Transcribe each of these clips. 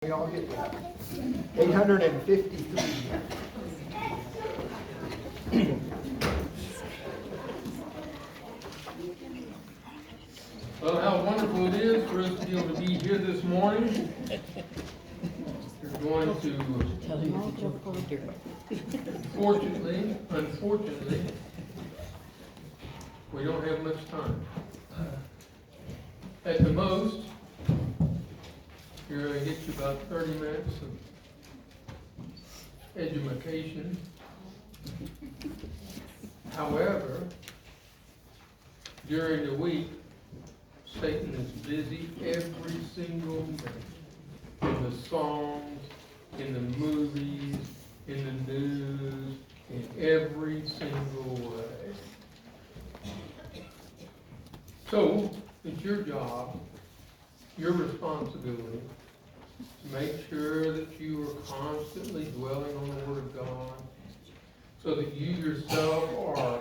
Y'all get that. 853. Well, how wonderful it is for us to be able to be here this morning. We're going to, unfortunately, we don't have much time. At the most, you're going to get you about 30 minutes of education. However, during the week, Satan is busy every single minute. In the songs, in the movies, in the news, in every single way. So, it's your job, your responsibility, to make sure that you are constantly dwelling on the Word of God, so that you yourself are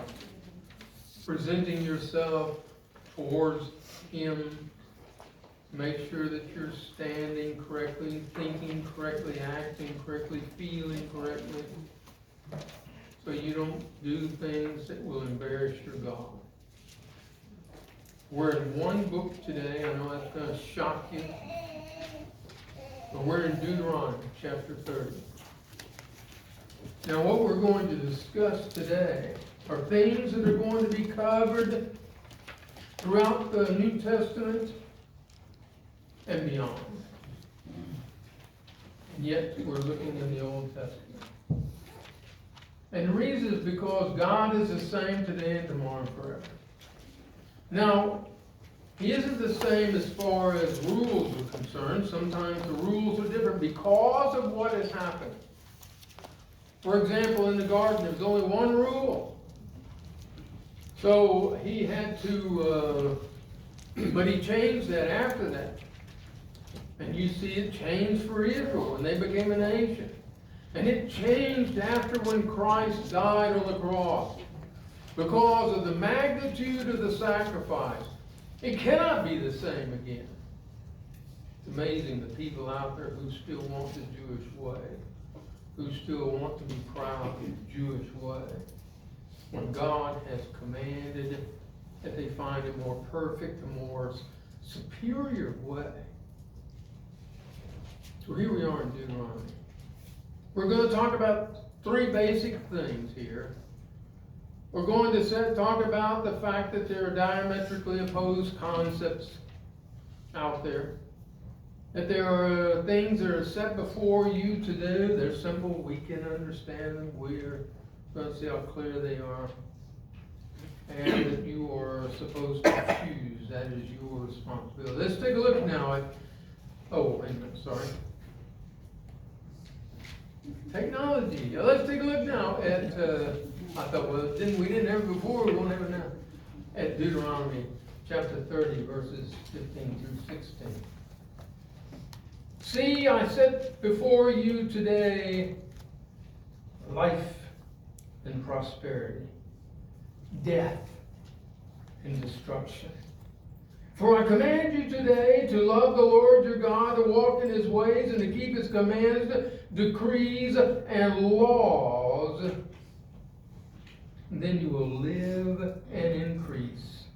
presenting yourself towards Him. Make sure that you're standing correctly, thinking correctly, acting correctly, feeling correctly, so you don't do things that will embarrass your God. We're in one book today. I know that's going to shock you. But we're in Deuteronomy chapter 30. Now what we're going to discuss today are things that are going to be covered throughout the New Testament and beyond. And yet we're looking in the Old Testament. And the reason is because God is the same today and tomorrow and forever. Now, He isn't the same as far as rules are concerned. Sometimes the rules are different because of what has happened. For example, in the garden, there's only one rule. So He had to, but He changed that after that. And you see it changed for Israel when they became a nation. And it changed after when Christ died on the cross. Because of the magnitude of the sacrifice. It cannot be the same again. It's amazing the people out there who still want the Jewish way. Who still want to be proud of the Jewish way. When God has commanded that they find a more perfect, a more superior way. So here we are in Deuteronomy. We're going to talk about three basic things here. We're going to talk about the fact that there are diametrically opposed concepts out there. That there are things that are set before you to do. They're simple, we can understand them. We're going to see how clear they are. And that you are supposed to choose. That is your responsibility. Let's take a look now at, wait a minute, sorry. Technology. Let's take a look now at, I thought, well, we didn't have it before, we won't have it now. At Deuteronomy chapter 30, verses 15 through 16. See, I set before you today life and prosperity, death and destruction. For I command you today to love the Lord your God, to walk in His ways, and to keep His commands, decrees, and laws. And then you will live and increase.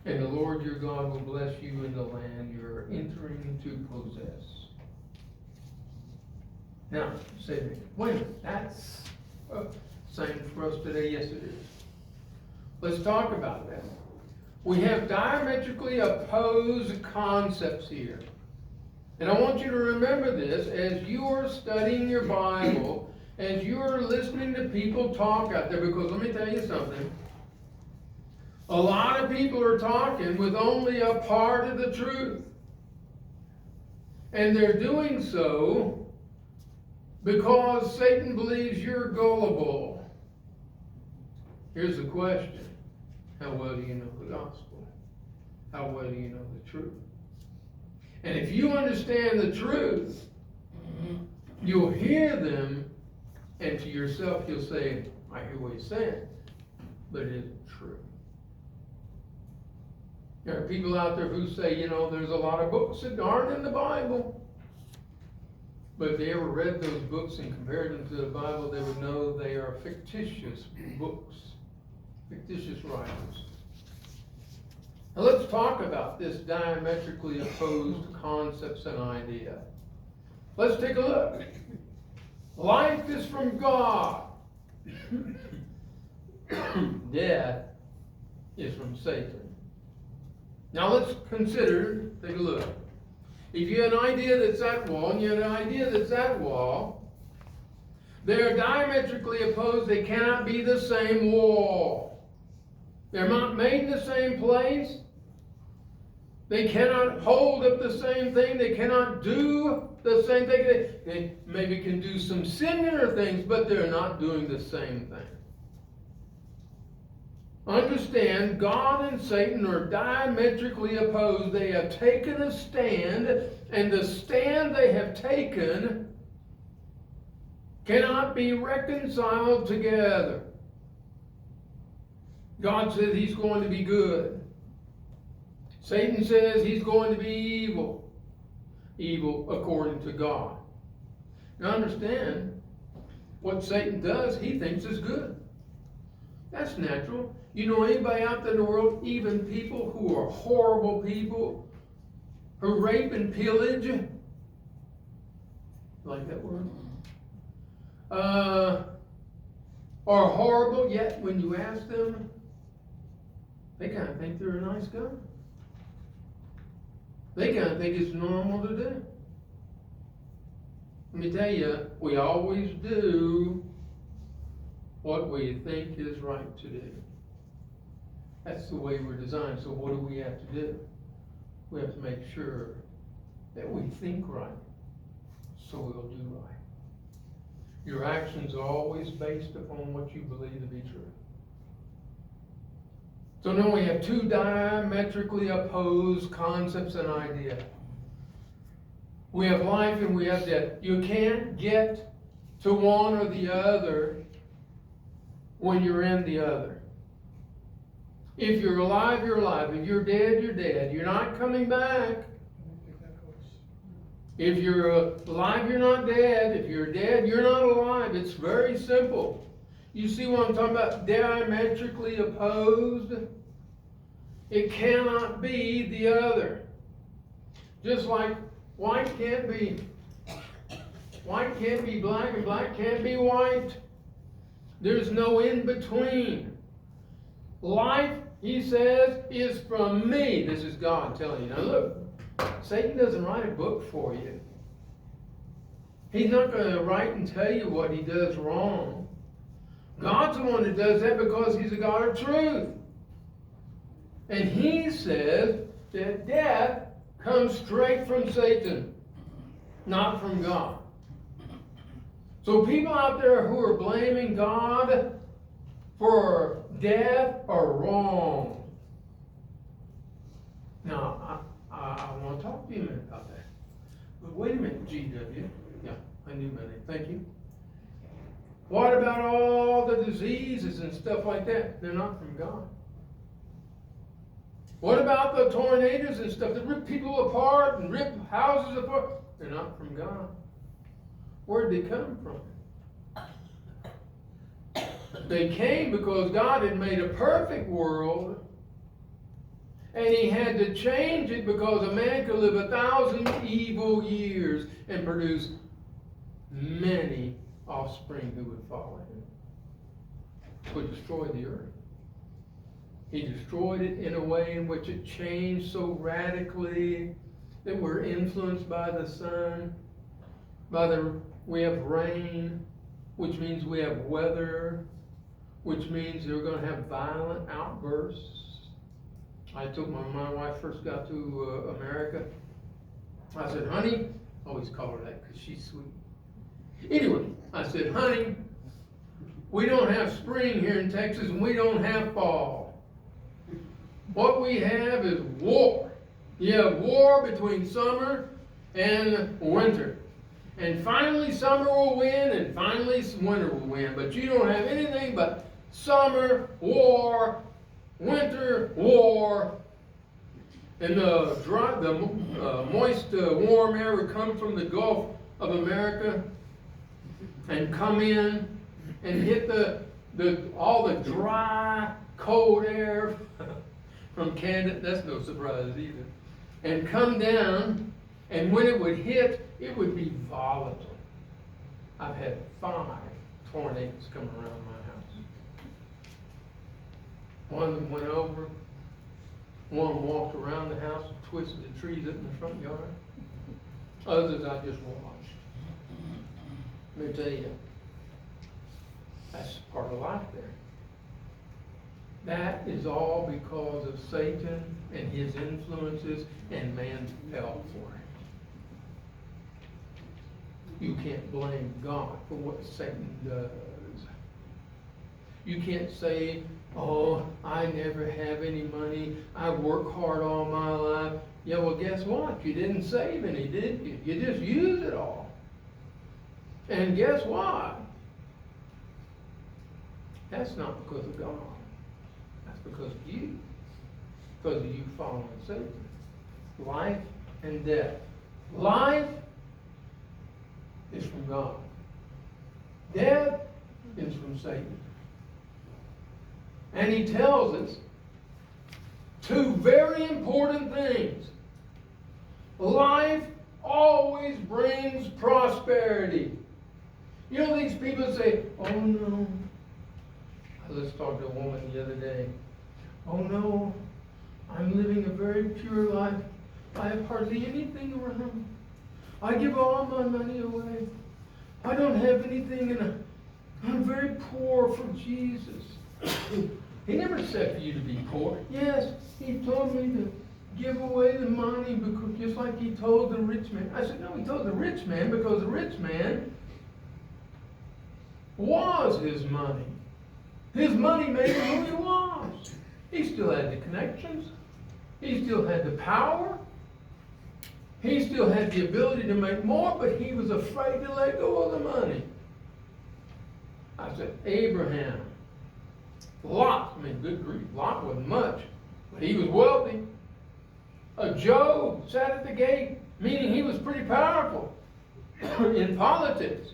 And the Lord your God will bless you in the land you are entering to possess. Now, say to me, wait a minute, that's same for us today, yes it is. Let's talk about that. We have diametrically opposed concepts here. And I want you to remember this as you are studying your Bible, as you are listening to people talk out there, because let me tell you something. A lot of people are talking with only a part of the truth. And they're doing so because Satan believes you're gullible. Here's the question. How well do you know the gospel? How well do you know the truth? And if you understand the truth, you'll hear them, and to yourself you'll say, I hear what he's saying, but it isn't true. There are people out there who say, there's a lot of books that aren't in the Bible. But if they ever read those books and compared them to the Bible, they would know they are fictitious books, fictitious writers. Now let's talk about this diametrically opposed concepts and idea. Let's take a look. Life is from God. Death is from Satan. Now let's consider, take a look. If you have an idea that's that wall, and you have an idea that's that wall, they are diametrically opposed. They cannot be the same wall. They're not made in the same place. They cannot hold up the same thing. They cannot do the same thing. They maybe can do some similar things, but they're not doing the same thing. Understand, God and Satan are diametrically opposed. They have taken a stand, and the stand they have taken cannot be reconciled together. God says He's going to be good. Satan says He's going to be evil. Evil according to God. Now understand, what Satan does, he thinks is good. That's natural. You know anybody out there in the world, even people who are horrible people, who rape and pillage? You like that word? Are horrible, yet when you ask them, they kind of think they're a nice guy. They kind of think it's normal to do. Let me tell you, we always do what we think is right to do. That's the way we're designed. So what do we have to do? We have to make sure that we think right, so we'll do right. Your actions are always based upon what you believe to be true. So now we have two diametrically opposed concepts and ideas. We have life and we have death. You can't get to one or the other when you're in the other. If you're alive, you're alive. If you're dead, you're dead. You're not coming back. If you're alive, you're not dead. If you're dead, you're not alive. It's very simple. You see what I'm talking about? Diametrically opposed. It cannot be the other. Just like white can't be black and black can't be white. There's no in between. Life, he says, is from me. This is God telling you. Now look, Satan doesn't write a book for you. He's not going to write and tell you what he does wrong. God's the one that does that because he's a God of truth. And he says that death comes straight from Satan, not from God. So people out there who are blaming God for death are wrong. Now, I want to talk to you a minute about that. But wait a minute, GW. Yeah, I knew my name. Thank you. What about all the diseases and stuff like that? They're not from God. What about the tornadoes and stuff that rip people apart and rip houses apart? They're not from God. Where'd they come from? They came because God had made a perfect world, and he had to change it because a man could live 1,000 evil years and produce many offspring who would follow him. Would destroy the earth. He destroyed it in a way in which it changed so radically that we're influenced by the sun, we have rain, which means we have weather, which means they're going to have violent outbursts. I took when my wife first got to America, I said, honey, I always call her that because she's sweet. Anyway, I said, honey, we don't have spring here in Texas and we don't have fall. What we have is war. You have war between summer and winter. And finally summer will win and finally winter will win. But you don't have anything but summer, war, winter, war. And the moist, warm air would come from the Gulf of America and come in and hit all the dry, cold air from Canada. That's no surprise either. And come down, and when it would hit, it would be volatile. I've had 5 tornadoes come around my house. One of them went over. One walked around the house and twisted the trees up in the front yard. Others I just watched. Let me tell you, that's part of life there. That is all because of Satan and his influences, and man fell for it. You can't blame God for what Satan does. You can't say, oh, I never have any money. I work hard all my life. Yeah, well, guess what? You didn't save any, did you? You just used it all. And guess what? That's not because of God. That's because of you. Because of you following Satan. Life and death. Life is from God. Death is from Satan. And he tells us 2 very important things. Life always brings prosperity. You know, these people say, oh no. I was talking to a woman the other day. Oh no, I'm living a very pure life. I have hardly anything around. I give all my money away. I don't have anything, and I'm very poor for Jesus. He never said for you to be poor. Yes, he told me to give away the money, because just like he told the rich man. I said, no, he told the rich man because the rich man was his money. His money made him who he was. He still had the connections. He still had the power. He still had the ability to make more, but he was afraid to let go of the money. I said, Abraham, Lot, I mean, good grief, Lot wasn't much, but he was wealthy. Job sat at the gate, meaning he was pretty powerful in politics.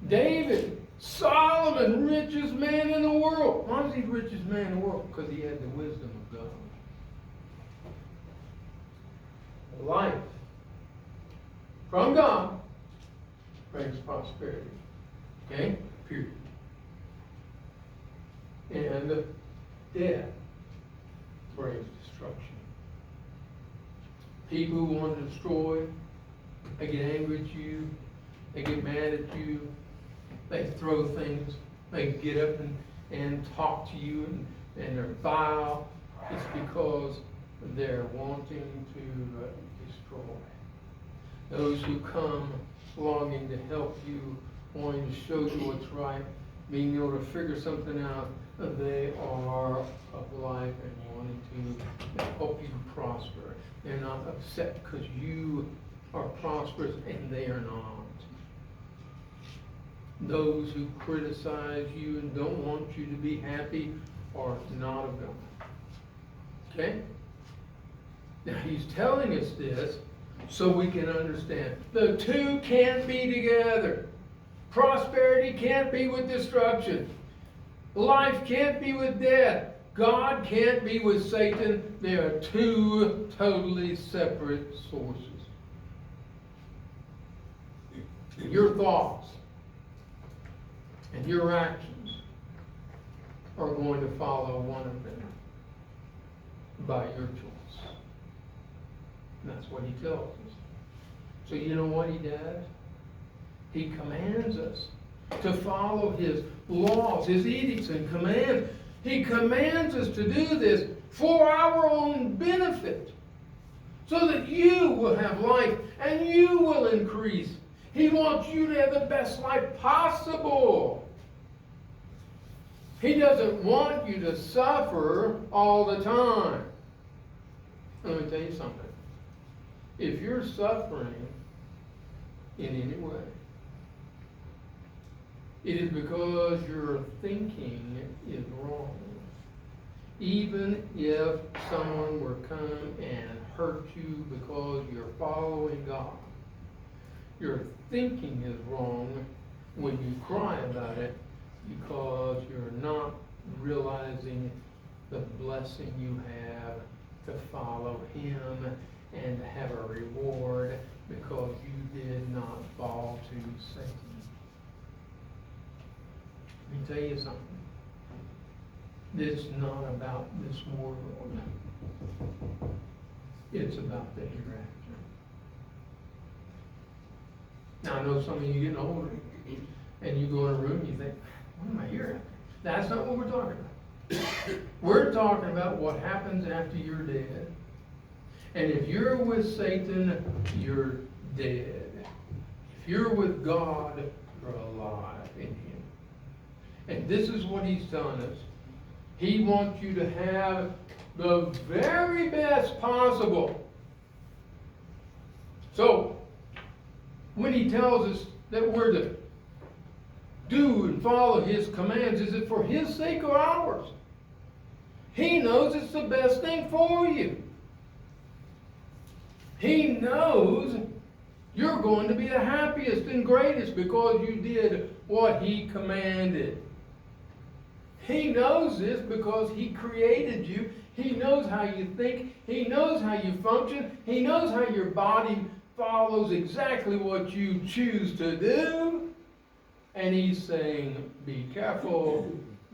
David, Solomon, richest man in the world. Why was he the richest man in the world? Because he had the wisdom of God. Life from God brings prosperity. Okay? Period. And death brings destruction. People who want to destroy, they get angry at you, they get mad at you, they throw things, they get up and talk to you, and they're vile. It's because they're wanting to destroy. Those who come longing to help you, wanting to show you what's right, being able to figure something out, they are of life and wanting to help you prosper. They're not upset because you are prosperous and they are not. Those who criticize you and don't want you to be happy are not of God. Okay? Now he's telling us this so we can understand. The 2 can't be together. Prosperity can't be with destruction. Life can't be with death. God can't be with Satan. They are 2 totally separate sources. Your thoughts and your actions are going to follow one of them by your choice. And that's what he tells us. So you know what he does? He commands us to follow his laws, his edicts and commands. He commands us to do this for our own benefit, so that you will have life and you will increase. He wants you to have the best life possible. He doesn't want you to suffer all the time. Let me tell you something. If you're suffering in any way, it is because your thinking is wrong. Even if someone were to come and hurt you because you're following God, Your thinking is wrong when you cry about it because you're not realizing the blessing you have to follow Him and to have a reward because you did not fall to Satan. Let me tell you something. It's not about this world. It's about the hereafter. Now, I know some of you getting older, and you go in a room and you think, what am I hearing? That's not what we're talking about. We're talking about what happens after you're dead. And if you're with Satan, you're dead. If you're with God, you're alive in Him. And this is what He's telling us. He wants you to have the very best possible. So, when He tells us that we're to do and follow His commands, is it for His sake or ours? He knows it's the best thing for you. He knows you're going to be the happiest and greatest because you did what He commanded. He knows this because He created you. He knows how you think. He knows how you function. He knows how your body follows exactly what you choose to do. And He's saying, be careful,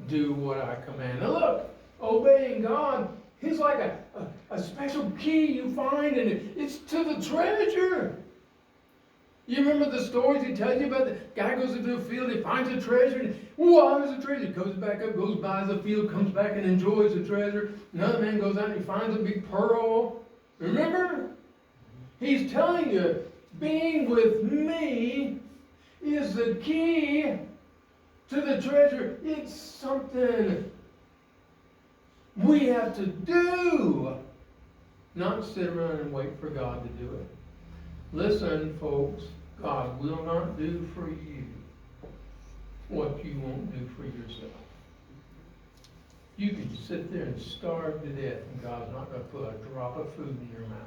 do what I command. Now look, obeying God is like a special key you find, and it's to the treasure. You remember the stories He tells you about? The guy goes into a field, he finds a treasure, and wow, there's a treasure. He goes back up, goes by the field, comes back and enjoys the treasure. Another man goes out and he finds a big pearl. Remember? He's telling you, being with me is the key to the treasure. It's something we have to do, not sit around and wait for God to do it. Listen, folks, God will not do for you what you won't do for yourself. You can sit there and starve to death, and God's not going to put a drop of food in your mouth.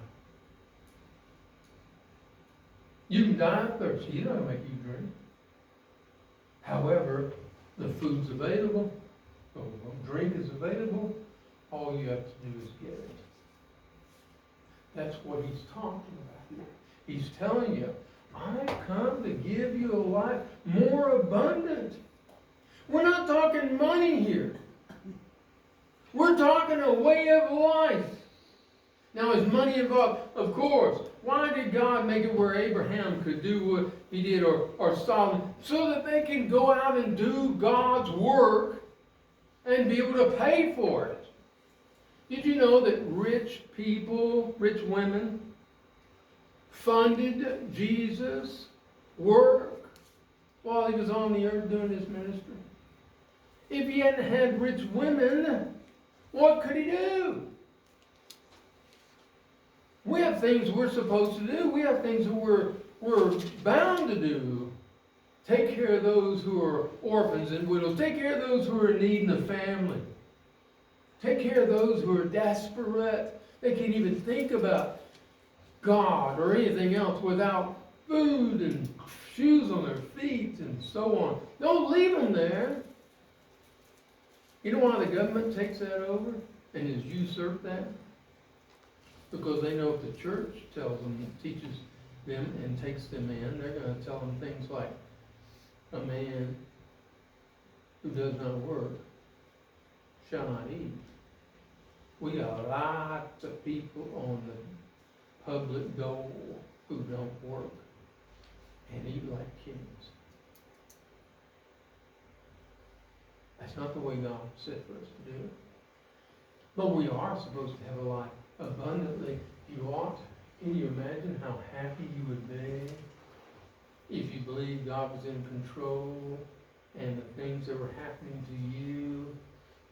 You can die of thirst. He's not going to make you drink. However, the food's available, the drink is available. All you have to do is get it. That's what He's talking about here. He's telling you, I've come to give you a life more abundant. We're not talking money here. We're talking a way of life. Now, is money involved? Of course. Why did God make it where Abraham could do what he did, or Solomon? So that they can go out and do God's work and be able to pay for it. Did you know that rich people, rich women, funded Jesus' work while He was on the earth doing His ministry? If He hadn't had rich women, what could He do? We have things we're supposed to do. We have things that we're bound to do. Take care of those who are orphans and widows. Take care of those who are in need in the family. Take care of those who are desperate. They can't even think about God or anything else without food and shoes on their feet and so on. Don't leave them there. You know why the government takes that over and has usurped that? Because they know if the church tells them, teaches them and takes them in, they're going to tell them things like, a man who does not work shall not eat. We got lots of people on the public dole who don't work and eat like kings. That's not the way God said for us to do it. But we are supposed to have a life abundantly. You ought. Can you imagine how happy you would be if you believed God was in control and the things that were happening to you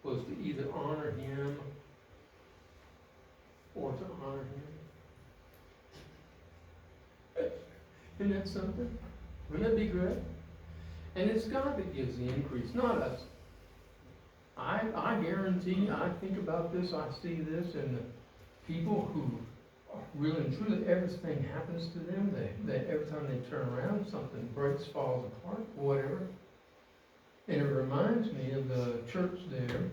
was to either honor Him or to honor Him? Isn't that something? Wouldn't that be great? And it's God that gives the increase, not us. I guarantee, I think about this, I see this, and the people who really and truly everything happens to them. That every time they turn around, something breaks, falls apart, whatever. And it reminds me of the church there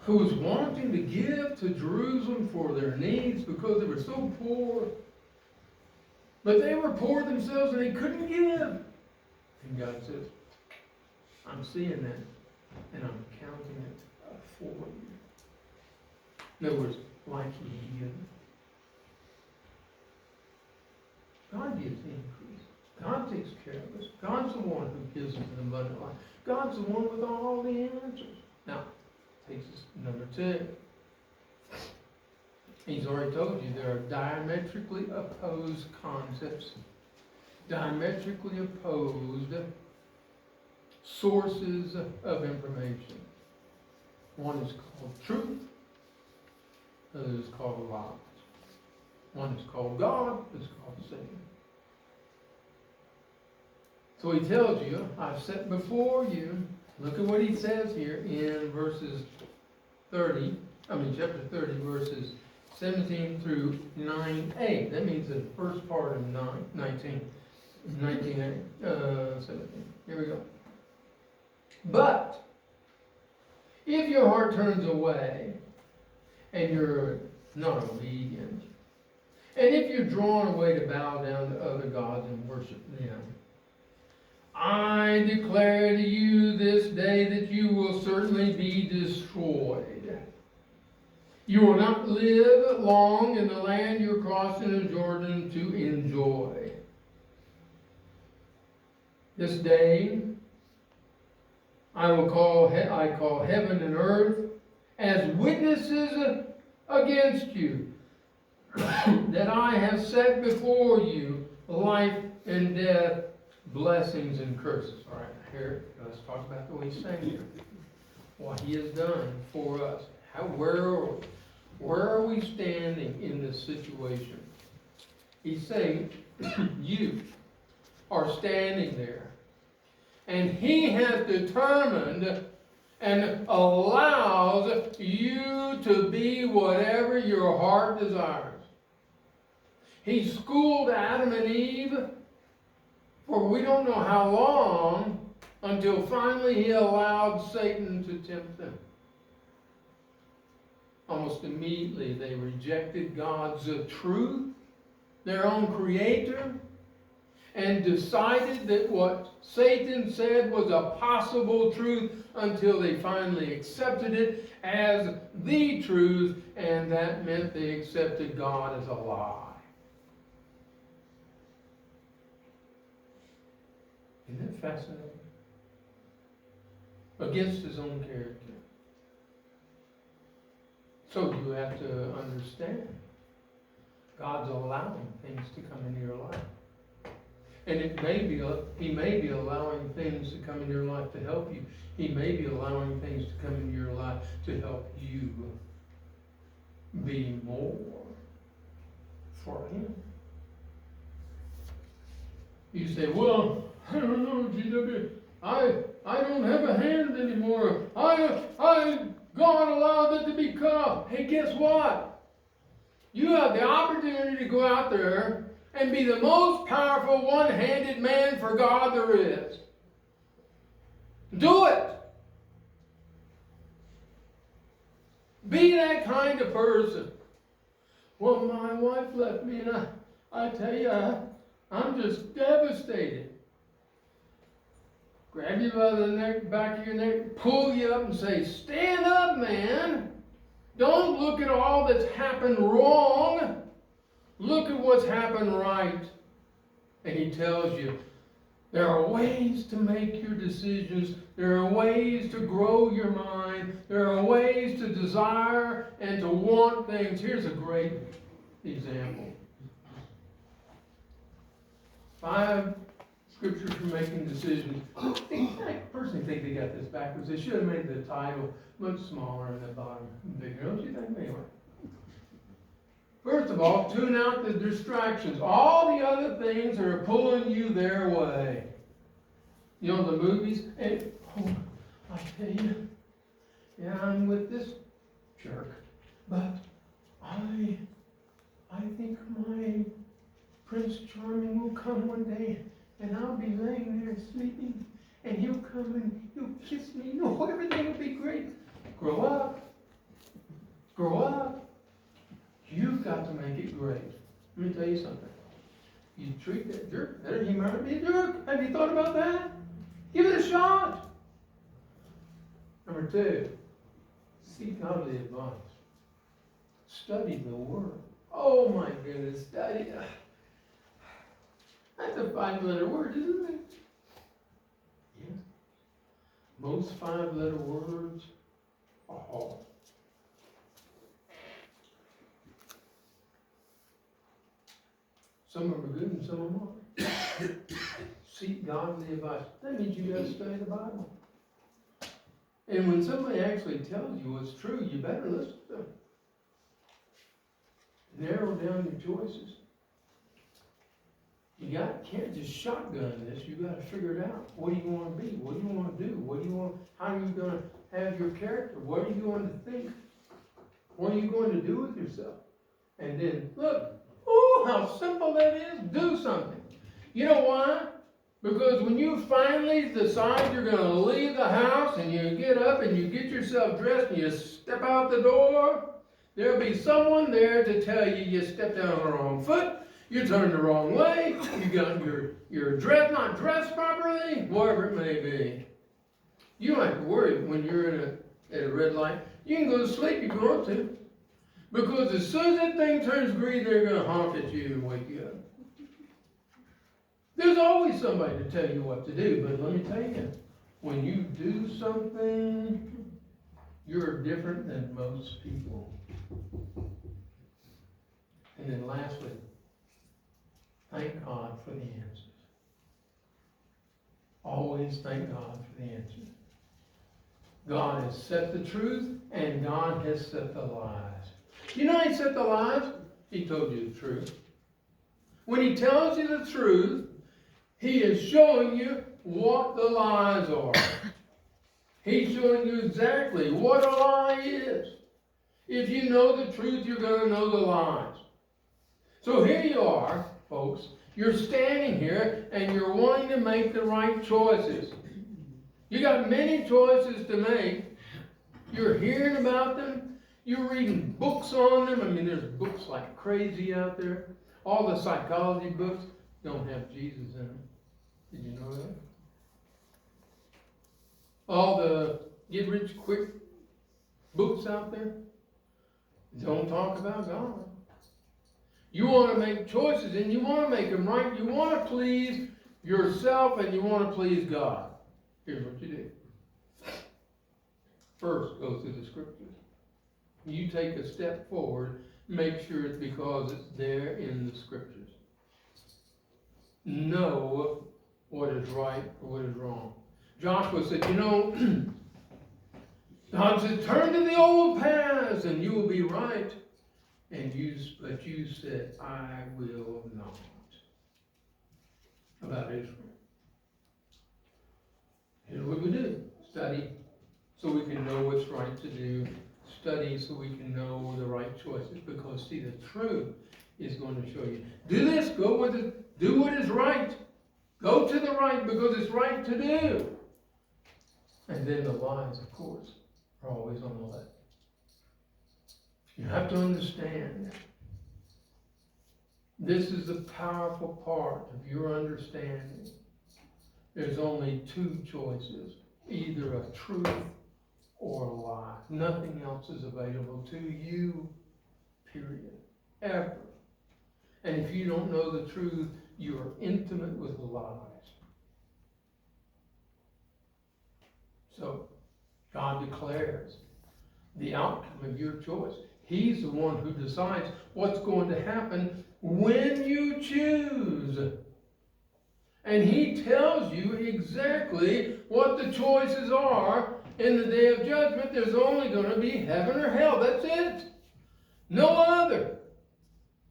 who was wanting to give to Jerusalem for their needs because they were so poor. But they were poor themselves and they couldn't give. And God says, I'm seeing that and I'm counting it for you. In other words, like He gives. God gives increase. God takes care of us. God's the one who gives us an abundant life. God's the one with all the answers. Now, takes us to number 2. He's already told you there are diametrically opposed concepts, diametrically opposed sources of information. One is called truth, the other is called lies. One is called God, the other is called Satan. So He tells you, I've set before you, look at what He says here in chapter 30, verses 17 through 9a. That means the first part of 17. Here we go. But if your heart turns away and you're not obedient, and if you're drawn away to bow down to other gods and worship them, I declare to you this day that you will certainly be destroyed. You will not live long in the land you're crossing the Jordan to enjoy. This day I call heaven and earth as witnesses against you, that I have set before you life and death, blessings and curses. All right, here, let's talk about what He's saying here. What He has done for us. Where are we standing in this situation? He's saying, you are standing there. And He has determined and allows you to be whatever your heart desires. He schooled Adam and Eve for we don't know how long, until finally He allowed Satan to tempt them. Almost immediately they rejected God's truth, their own creator, and decided that what Satan said was a possible truth until they finally accepted it as the truth, and that meant they accepted God as a lie. Isn't it fascinating? Against His own character. So you have to understand, God's allowing things to come into your life. And He may be allowing things to come into your life to help you. He may be allowing things to come into your life to help you be more for Him. You say, well, I don't know, GW. I don't have a hand anymore. God allowed it to be cut off. Hey, guess what? You have the opportunity to go out there and be the most powerful one-handed man for God there is. Do it. Be that kind of person. Well, my wife left me, and I tell you, I'm just devastated. Grab you by the neck, back of your neck, pull you up and say, stand up, man. Don't look at all that's happened wrong. Look at what's happened right. And He tells you, there are ways to make your decisions. There are ways to grow your mind. There are ways to desire and to want things. Here's a great example. 5 scriptures for making decisions. I personally think they got this backwards. They should have made the title much smaller and the bottom bigger. Don't you think? Anyway. First of all, tune out the distractions. All the other things are pulling you their way. You know the movies? Hey, I tell you, yeah, I'm with this jerk, but I I think my Prince Charming will come one day, and I'll be laying there sleeping, and he'll come and he'll kiss me. No, everything will be great. Grow up. Grow up. You've got to make it great. Let me tell you something. You treat that jerk, he might be a jerk. Have you thought about that? Give it a shot. Number 2, seek godly advice. Study the Word. Oh my goodness, study. That's a 5-letter word, isn't it? Yeah. Most 5-letter words are hard. Some of them are good and some of them aren't. Seek godly advice. That means you got to study the Bible. And when somebody actually tells you what's true, you better listen to them. Narrow down your choices. You can't just shotgun this. You got to figure it out. What do you want to be? What do you want to do? How are you going to have your character? What are you going to think? What are you going to do with yourself? And then, look, how simple that is. Do something. You know why? Because when you finally decide you're going to leave the house and you get up and you get yourself dressed and you step out the door, there'll be someone there to tell you you stepped down on the wrong foot, you turned the wrong way, you got your dress not dressed properly, whatever it may be. You don't have to worry when you're at a red light. You can go to sleep if you want to. Because as soon as that thing turns green, they're going to honk at you and wake you up. There's always somebody to tell you what to do, but let me tell you, when you do something, you're different than most people. And then lastly, thank God for the answers. Always thank God for the answers. God has set the truth, and God has set the lies. You know how He set the lies? He told you the truth. When He tells you the truth, He is showing you what the lies are. He's showing you exactly what a lie is. If you know the truth, you're going to know the lies. So here you are, folks. You're standing here and you're wanting to make the right choices. You got many choices to make. You're hearing about them. You're reading books on them. I mean, there's books like crazy out there. All the psychology books don't have Jesus in them. Did you know that? All the get-rich-quick books out there don't talk about God. You want to make choices, and you want to make them right. You want to please yourself, and you want to please God. Here's what you do. First, go through the Scriptures. You take a step forward, make sure it's because it's there in the Scriptures. Know what is right or what is wrong. Joshua said, God said, turn to the old paths and you will be right. But you said, I will not. About Israel. Here's what we do. Study so we can know what's right to do. Study so we can know the right choices. Because, see, the truth is going to show you. Do this. Go with it. Do what is right. Go to the right because it's right to do. And then the lies, of course, are always on the left. You have to understand this is the powerful part of your understanding. There's only 2 choices, either a truth or a lie. Nothing else is available to you, period, ever. And if you don't know the truth, you are intimate with lies. So, God declares the outcome of your choice. He's the one who decides what's going to happen when you choose. And He tells you exactly what the choices are. In the day of judgment, there's only going to be heaven or hell. That's it. No other.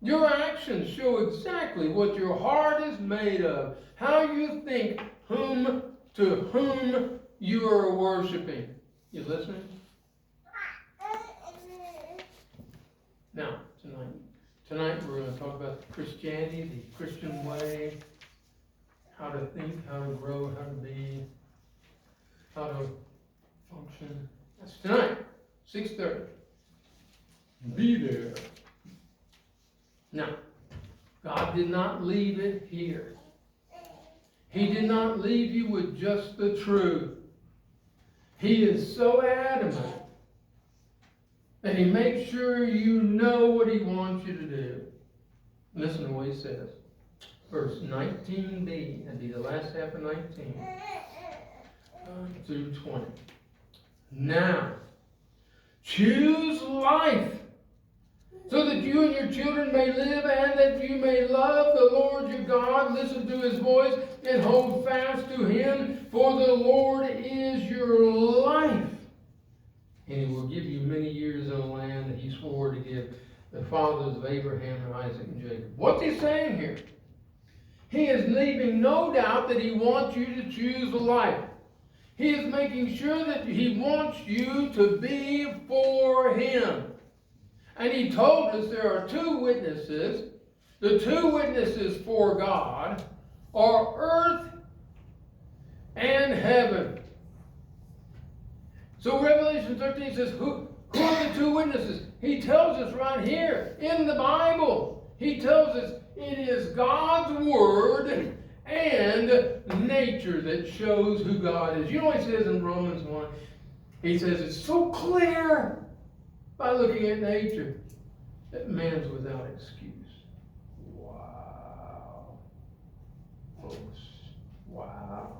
Your actions show exactly what your heart is made of. How you think, to whom you are worshiping. You listening? Now, tonight, Tonight we're going to talk about Christianity, the Christian way, how to think, how to grow, how to be, how to function. That's tonight, 6:30. Be there. Now, God did not leave it here. He did not leave you with just the truth. He is so adamant that He makes sure you know what He wants you to do. Listen to what He says. Verse 19b, and be the last half of 19 through 20. Now, choose life, so that you and your children may live, and that you may love the Lord your God, listen to His voice, and hold fast to Him, for the Lord is your life. And He will give you many years in a land that He swore to give the fathers of Abraham and Isaac and Jacob. What's He saying here? He is leaving no doubt that He wants you to choose life. He is making sure that He wants you to be for Him. And He told us there are two witnesses. The two witnesses for God are earth and heaven. So Revelation 13 says, who are the two witnesses? He tells us right here in the Bible. He tells us it is God's Word and nature that shows who God is. You know what He says in Romans 1? He says it's so clear by looking at nature that man's without excuse. Wow. Folks, wow.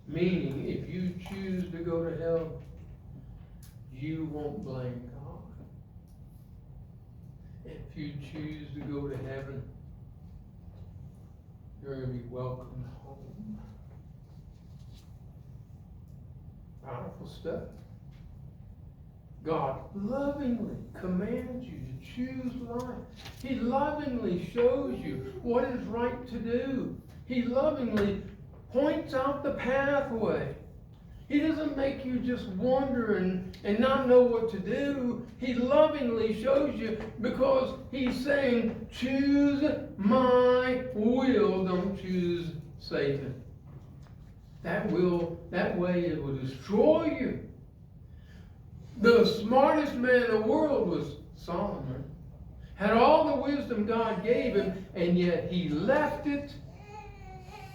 Meaning, if you choose to go to hell, you won't blame God. If you choose to go to heaven, you're going to be welcomed home. Powerful stuff. God lovingly commands you to choose life. He lovingly shows you what is right to do. He lovingly points out the pathway. He doesn't make you just wander and not know what to do. He lovingly shows you because He's saying, choose my will, don't choose Satan. That way it will destroy you. The smartest man in the world was Solomon. Had all the wisdom God gave him, and yet he left it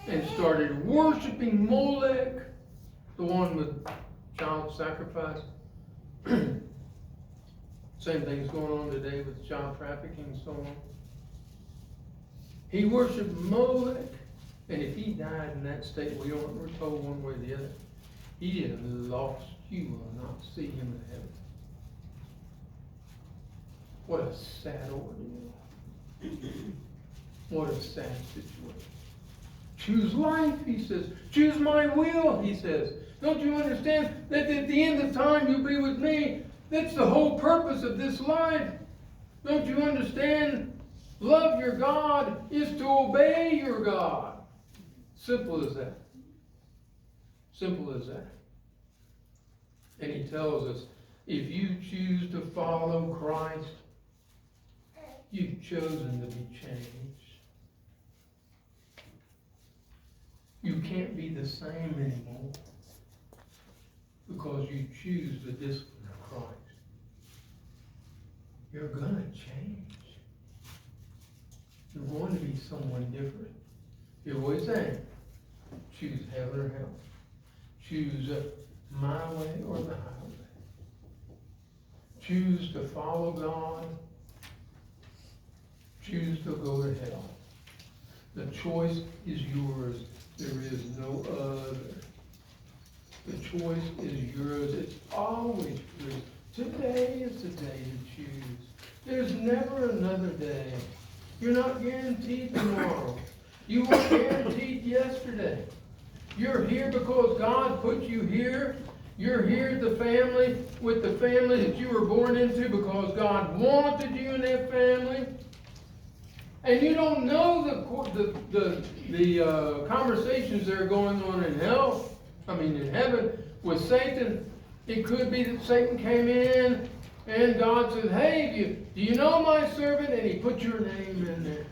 and started worshiping Molech, the one with child sacrifice. Same thing's going on today with child trafficking and so on. He worshiped Molech, and if he died in that state, we're told one way or the other, he had lost. You will not see him in heaven. What a sad ordeal. What a sad situation. Choose life, He says. Choose my will, He says. Don't you understand that at the end of time you'll be with me? That's the whole purpose of this life. Don't you understand? Love your God is to obey your God. Simple as that. Simple as that. And He tells us, if you choose to follow Christ, you've chosen to be changed. You can't be the same anymore because you choose the discipline of Christ. You're going to change. You're going to be someone different. You're always saying, choose heaven or hell. Choose my way or the highway. Choose to follow God. Choose to go to hell. The choice is yours. There is no other. The choice is yours. It's always true. Today is the day to choose. There's never another day. You're not guaranteed tomorrow. You weren't guaranteed yesterday. You're here because God put you here. You're here at the family with the family that you were born into because God wanted you in that family. And you don't know the conversations that are going on in heaven with Satan. It could be that Satan came in And God says, hey, do you know my servant? And he put your name in there.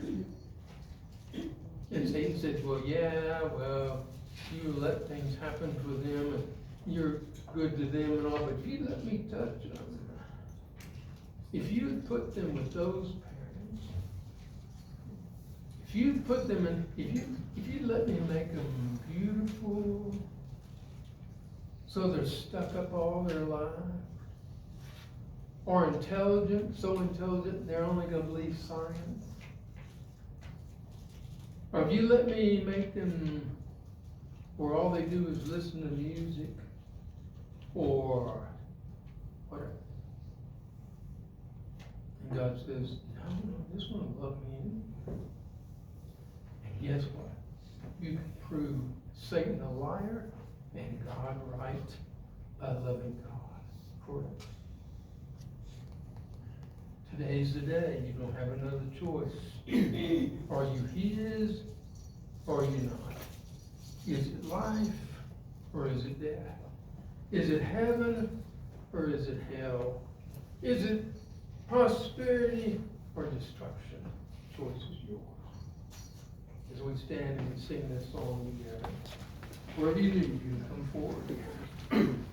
And Satan said, well, yeah, well, you let things happen for them, and you're good to them and all, but if you let me touch them, if you had put them with those parents, if you put them in, if you let me make them beautiful, so they're stuck up all their lives, or intelligent, so intelligent they're only going to believe science, or if you let me make them where all they do is listen to music, or whatever. And God says, no, this one will love me. And guess what? You can prove Satan a liar and God right, a loving God forever. Today's the day. You don't have another choice. Are you his or are you not? Is it life or is it death? Is it heaven or is it hell? Is it prosperity or destruction? Choice is yours. As we stand and we sing this song together, wherever you need, you can come forward.